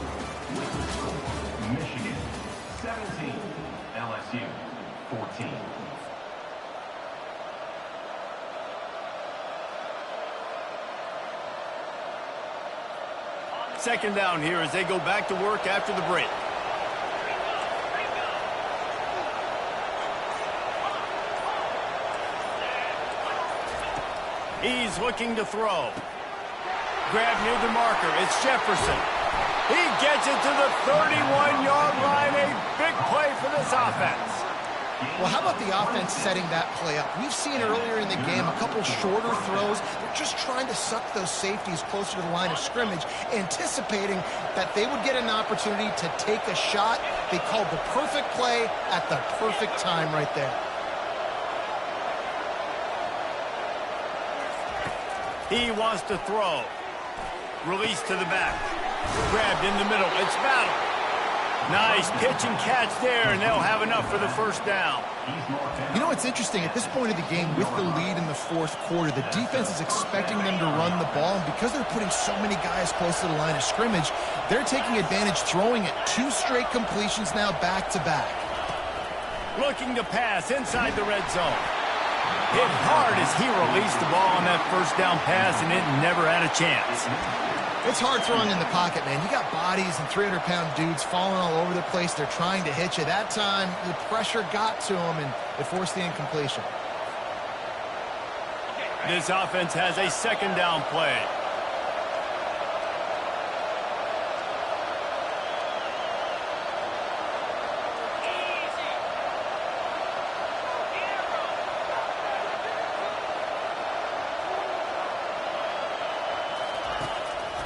With the score, Michigan 17, LSU 14. Second down here as they go back to work after the break. He's looking to throw. Grab near the marker. It's Jefferson. He gets it to the 31-yard line. A big play for this offense. Well, how about the offense setting that play up? We've seen earlier in the game a couple shorter throws. They're just trying to suck those safeties closer to the line of scrimmage, anticipating that they would get an opportunity to take a shot. They called the perfect play at the perfect time right there. He wants to throw. Release to the back. Grabbed in the middle. It's Battle. Nice pitch and catch there, and they'll have enough for the first down. You know, it's interesting. At this point of the game, with the lead in the fourth quarter, the defense is expecting them to run the ball, and because they're putting so many guys close to the line of scrimmage, they're taking advantage, throwing it 2 straight completions now back-to-back. Looking to pass inside the red zone. Hit hard as he released the ball on that first down pass, and it never had a chance. It's hard throwing in the pocket, man. You got bodies and 300-pound dudes falling all over the place. They're trying to hit you. That time, the pressure got to them, and it forced the incompletion. This offense has a second down play.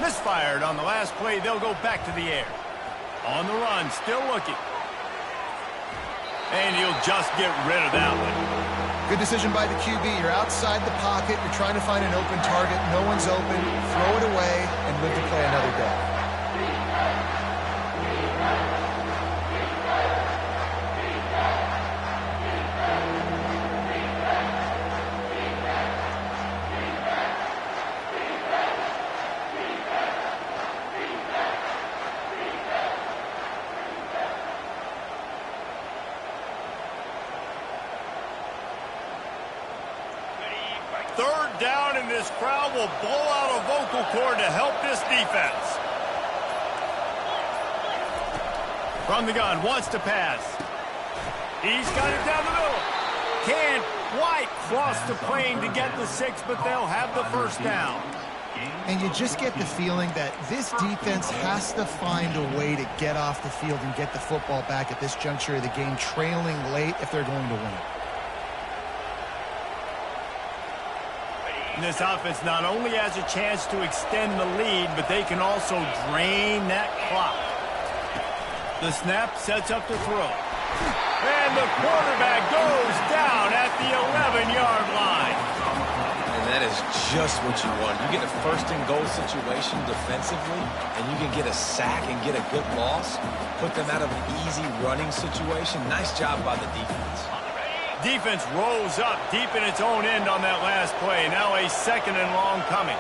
Misfired on the last play. They'll go back to the air. On the run, still looking. And he'll just get rid of that one. Good decision by the QB. You're outside the pocket. You're trying to find an open target. No one's open. Throw it away and live to play another day. Third down, and this crowd will blow out a vocal cord to help this defense. From the gun, wants to pass. He's got it down the middle. Can't quite cross the plane to get the 6, but they'll have the first down. And you just get the feeling that this defense has to find a way to get off the field and get the football back at this juncture of the game, trailing late if they're going to win. And this offense not only has a chance to extend the lead, but they can also drain that clock. The snap sets up the throw. And the quarterback goes down at the 11-yard line. And that is just what you want. You get a first-and-goal situation defensively, and you can get a sack and get a good loss, put them out of an easy running situation. Nice job by the defense. Defense rolls up deep in its own end on that last play. Now a second and long coming.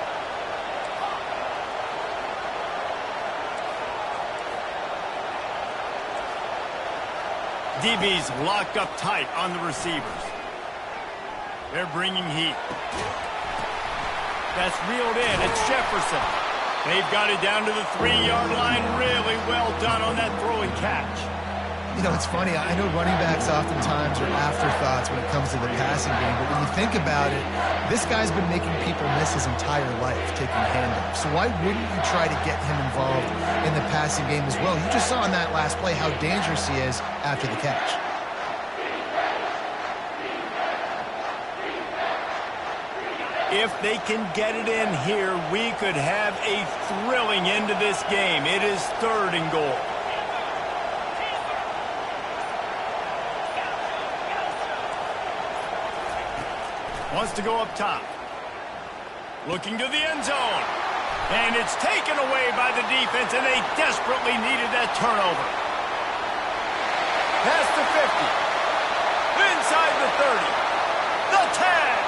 DB's locked up tight on the receivers. They're bringing heat. That's reeled in. It's Jefferson. They've got it down to the 3-yard line. Really well done on that throw and catch. You know, it's funny. I know running backs oftentimes are afterthoughts when it comes to the passing game, but when you think about it, this guy's been making people miss his entire life taking handoffs. So why wouldn't you try to get him involved in the passing game as well? You just saw in that last play how dangerous he is after the catch. If they can get it in here, we could have a thrilling end to this game. It is 3rd and goal. Wants to go up top. Looking to the end zone. And it's taken away by the defense, and they desperately needed that turnover. Past the 50. Inside the 30. The 10.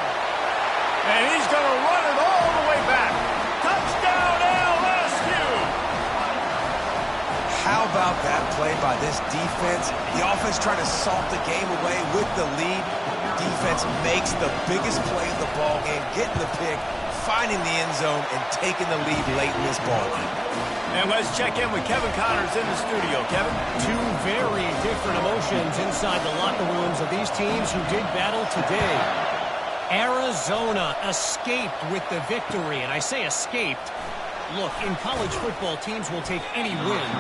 And he's going to run it all the way back. Touchdown, LSU! How about that play by this defense? The offense trying to salt the game away with the lead. Defense makes the biggest play of the ball game, getting the pick, finding the end zone, and taking the lead late in this ball game. And let's check in with Kevin Connors in the studio. Kevin? Two very different emotions inside the locker rooms of these teams who did battle today. Arizona escaped with the victory, and I say escaped. Look, in college football, teams will take any win,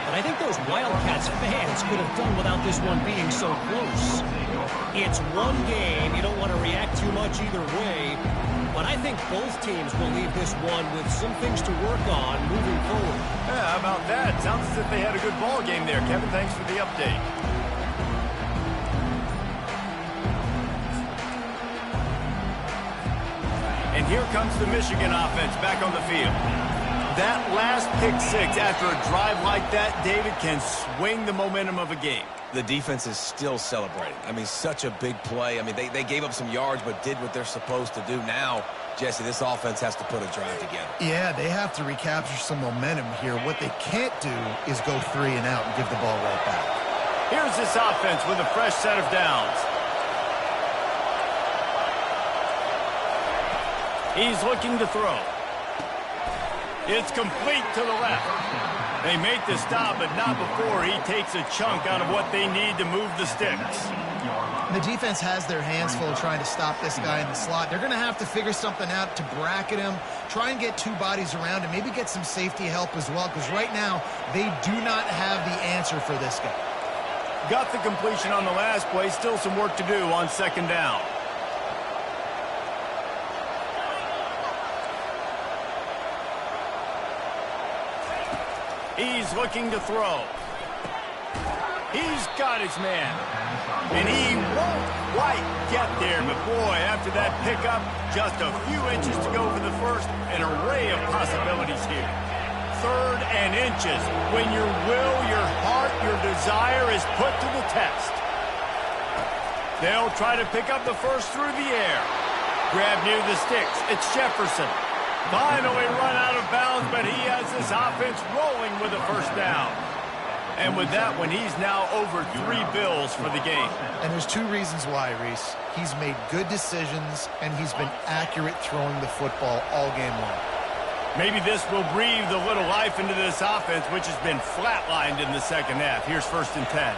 but I think those Wildcats fans could have done without this one being so close. It's one game. You don't want to react too much either way, but I think both teams will leave this one with some things to work on moving forward. Yeah, how about that? Sounds as if they had a good ball game there. Kevin, thanks for the update. And here comes the Michigan offense back on the field. That last pick six after a drive like that, David, can swing the momentum of a game. The defense is still celebrating. I mean, such a big play. I mean, they gave up some yards but did what they're supposed to do. Now, Jesse, this offense has to put a drive together. Yeah, they have to recapture some momentum here. What they can't do is go 3 and out and give the ball right back. Here's this offense with a fresh set of downs. He's looking to throw. It's complete to the left. They make the stop, but not before he takes a chunk out of what they need to move the sticks. The defense has their hands full trying to stop this guy in the slot. They're going to have to figure something out to bracket him, try and get 2 bodies around him, maybe get some safety help as well, because right now they do not have the answer for this guy. Got the completion on the last play, still some work to do on 2nd down. He's looking to throw. He's got his man. And he won't quite get there. But boy, after that pickup, just a few inches to go for the first. An array of possibilities here. 3rd and inches. When your will, your heart, your desire is put to the test. They'll try to pick up the first through the air. Grab near the sticks. It's Jefferson. Finally run out of bounds, but he has this offense rolling with a first down. And with that one, he's now over 3 bills for the game. And there's 2 reasons why, Reese. He's made good decisions, and he's been accurate throwing the football all game long. Maybe this will breathe a little life into this offense, which has been flatlined in the second half. Here's 1st and 10.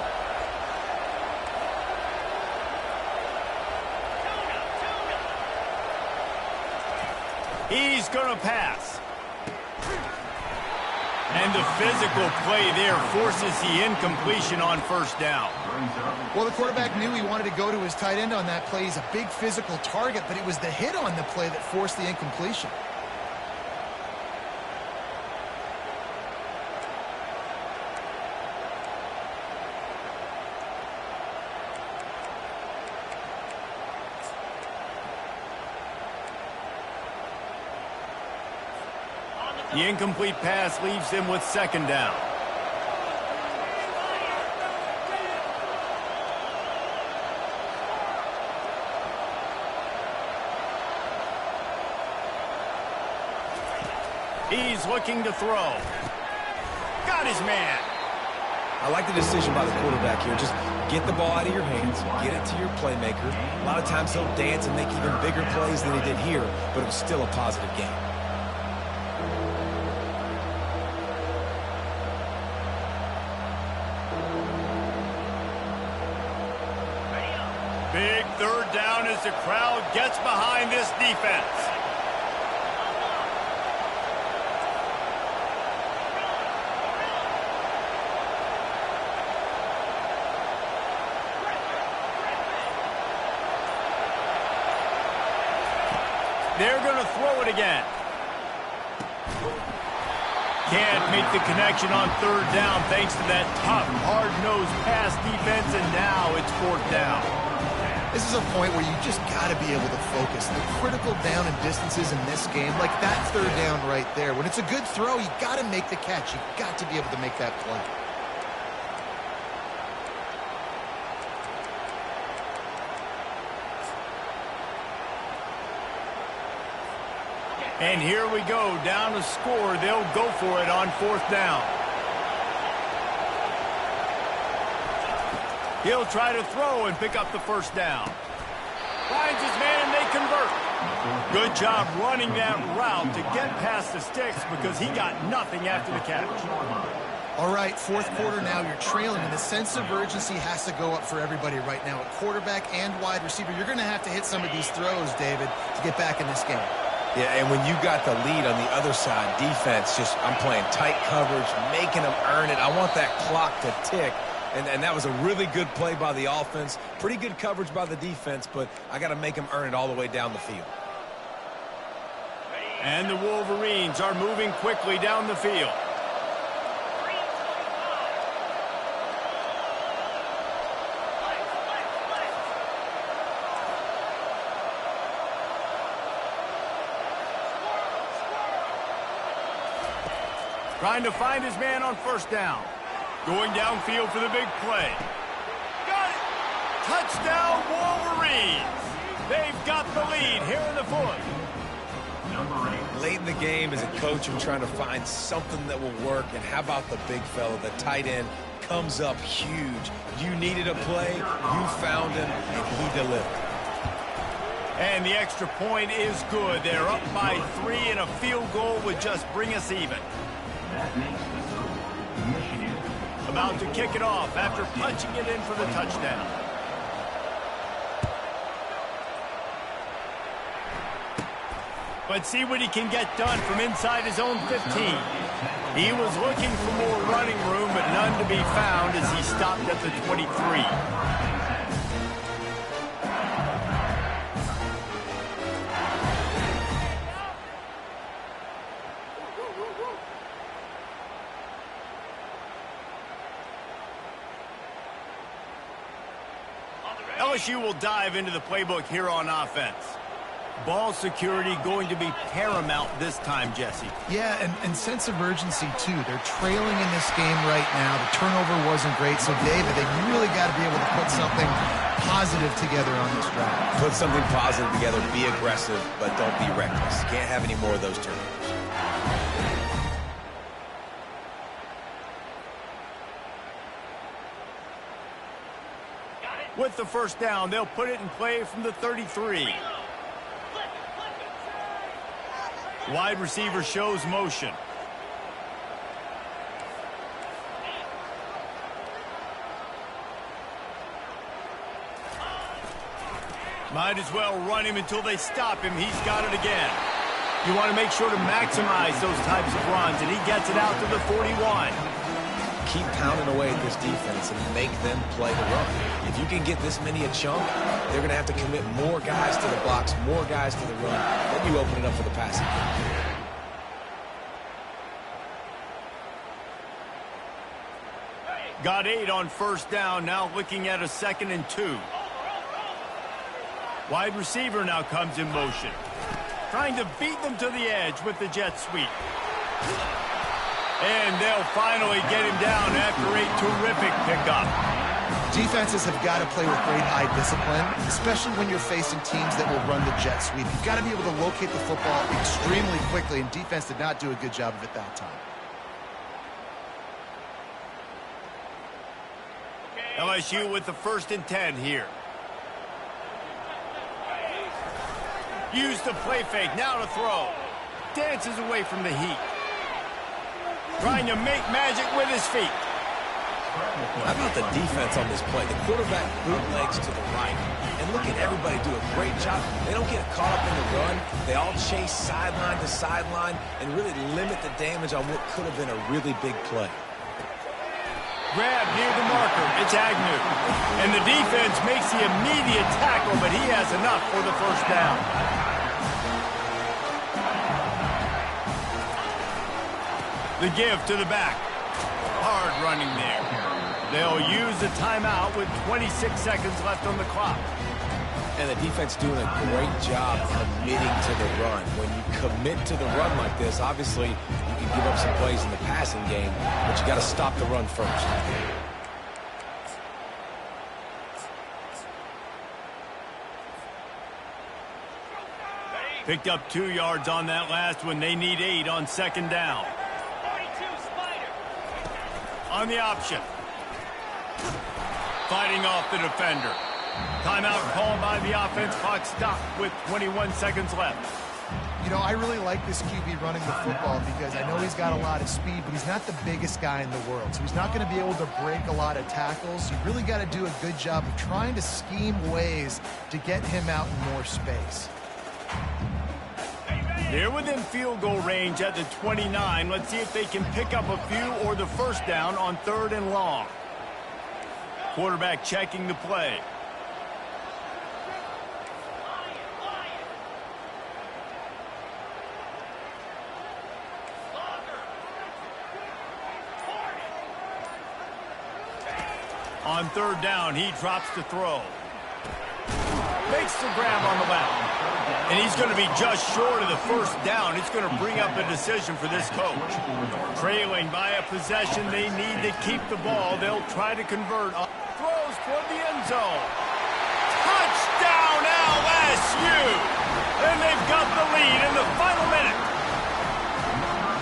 He's going to pass. And the physical play there forces the incompletion on 1st down. Well, the quarterback knew he wanted to go to his tight end on that play. He's a big physical target, but it was the hit on the play that forced the incompletion. The incomplete pass leaves him with 2nd down. He's looking to throw. Got his man. I like the decision by the quarterback here. Just get the ball out of your hands, get it to your playmaker. A lot of times he'll dance and make even bigger plays than he did here, but it was still a positive game. Big third down as the crowd gets behind this defense. They're going to throw it again. Can't make the connection on third down thanks to that tough, hard-nosed pass defense, and now it's fourth down. This is a point where you just got to be able to focus. The critical down and distances in this game, like that third down right there. When it's a good throw, you got to make the catch. You got to be able to make that play. And here we go, down to score. They'll go for it on fourth down. He'll try to throw and pick up the first down. Finds his man and they convert. Good job running that route to get past the sticks because he got nothing after the catch. All right, fourth quarter now, you're trailing, and the sense of urgency has to go up for everybody right now. At quarterback and wide receiver, you're going to have to hit some of these throws, David, to get back in this game. Yeah, and when you got the lead on the other side, defense I'm playing tight coverage, making them earn it. I want that clock to tick. And that was a really good play by the offense. Pretty good coverage by the defense, but I got to make them earn it all the way down the field. And the Wolverines are moving quickly down the field. Trying to find his man on first down. Going downfield for the big play. Got it! Touchdown, Wolverines! They've got the lead here in the fourth. Late in the game, as a coach, I'm trying to find something that will work. And how about the big fella, the tight end, comes up huge. You needed a play, you found him, and he delivered. And the extra point is good. They're up by 3, and a field goal would just bring us even. That makes the score Michigan. About to kick it off after punching it in for the touchdown. But see what he can get done from inside his own 15. He was looking for more running room, but none to be found as he stopped at the 23. LSU will dive into the playbook here on offense. Ball security going to be paramount this time, Jesse. Yeah, and sense of urgency, too. They're trailing in this game right now. The turnover wasn't great, so, David, they really got to be able to put something positive together on this drive. Put something positive together, be aggressive, but don't be reckless. Can't have any more of those turnovers. With the first down, they'll put it in play from the 33. Wide receiver shows motion. Might as well run him until they stop him. He's got it again. You want to make sure to maximize those types of runs, and he gets it out to the 41. Keep pounding away at this defense and make them play the run. If you can get this many a chunk, they're going to have to commit more guys to the blocks, more guys to the run. Then you open it up for the passing game. Got 8 on first down, now looking at a 2nd and 2. Wide receiver now comes in motion. Trying to beat them to the edge with the jet sweep. And they'll finally get him down after a terrific pickup. Defenses have got to play with great eye discipline, especially when you're facing teams that will run the jet sweep. You've got to be able to locate the football extremely quickly, and defense did not do a good job of it that time. LSU with the 1st and 10 here. Use the play fake, now to throw. Dances away from the heat. Trying to make magic with his feet. How about the defense on this play? The quarterback bootlegs to the right. And look at everybody do a great job. They don't get caught up in the run. They all chase sideline to sideline and really limit the damage on what could have been a really big play. Grab near the marker. It's Agnew. And the defense makes the immediate tackle, but he has enough for the first down. The give to the back. Hard running there. They'll use the timeout with 26 seconds left on the clock. And the defense doing a great job committing to the run. When you commit to the run like this, obviously you can give up some plays in the passing game, but you got to stop the run first. Picked up 2 yards on that last one. They need 8 on second down. On the option. Fighting off the defender. Timeout called by the offense. Clock stopped with 21 seconds left. You know, I really like this QB running the football because I know he's got a lot of speed, but he's not the biggest guy in the world. So he's not going to be able to break a lot of tackles. You really got to do a good job of trying to scheme ways to get him out in more space. They're within field goal range at the 29. Let's see if they can pick up a few or the first down on 3rd and long. Quarterback checking the play. On 3rd down, he drops the throw. Makes the grab on the left. And he's going to be just short of the first down. It's going to bring up a decision for this coach. Trailing by a possession, they need to keep the ball. They'll try to convert. Throws toward the end zone. Touchdown LSU! And they've got the lead in the final minute.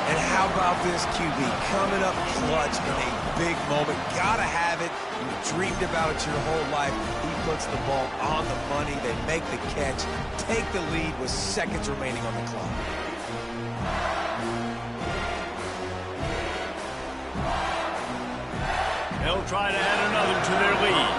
And how about this QB coming up clutch in a big moment? Gotta have it. You've dreamed about it your whole life. He puts the ball on the money. They make the catch, take the lead with seconds remaining on the clock. They'll try to add another to their lead.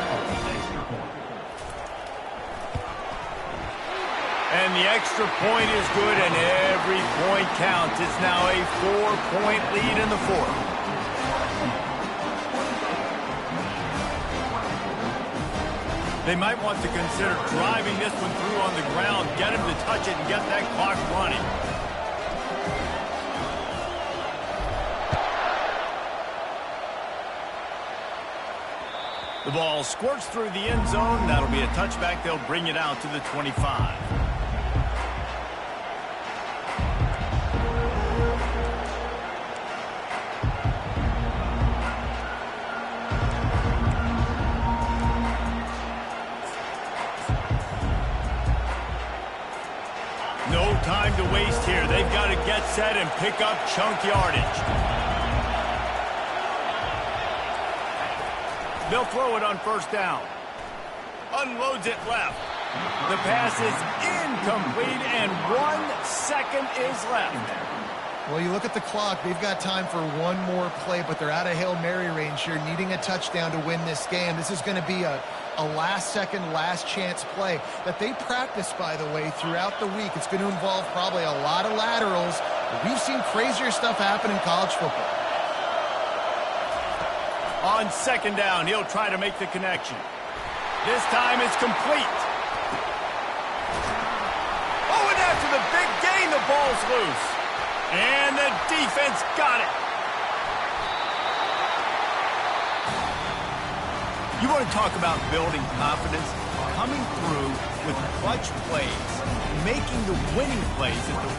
And the extra point is good, and every point counts. It's now a 4-point lead in the 4th. They might want to consider driving this one through on the ground, get him to touch it, and get that clock running. The ball squirts through the end zone. That'll be a touchback. They'll bring it out to the 25. No time to waste here. They've got to get set and pick up chunk yardage. They'll throw it on 1st down. Unloads it left. The pass is incomplete, and 1 second is left. Well, you look at the clock. They've got time for one more play, but they're out of Hail Mary range here, needing a touchdown to win this game. This is going to be a last-second, last-chance play that they practice, by the way, throughout the week. It's going to involve probably a lot of laterals. We've seen crazier stuff happen in college football. On 2nd down, he'll try to make the connection. This time it's complete. Oh, and after the big gain, the ball's loose. And the defense got it. You want to talk about building confidence? Coming through with clutch plays, making the winning plays at the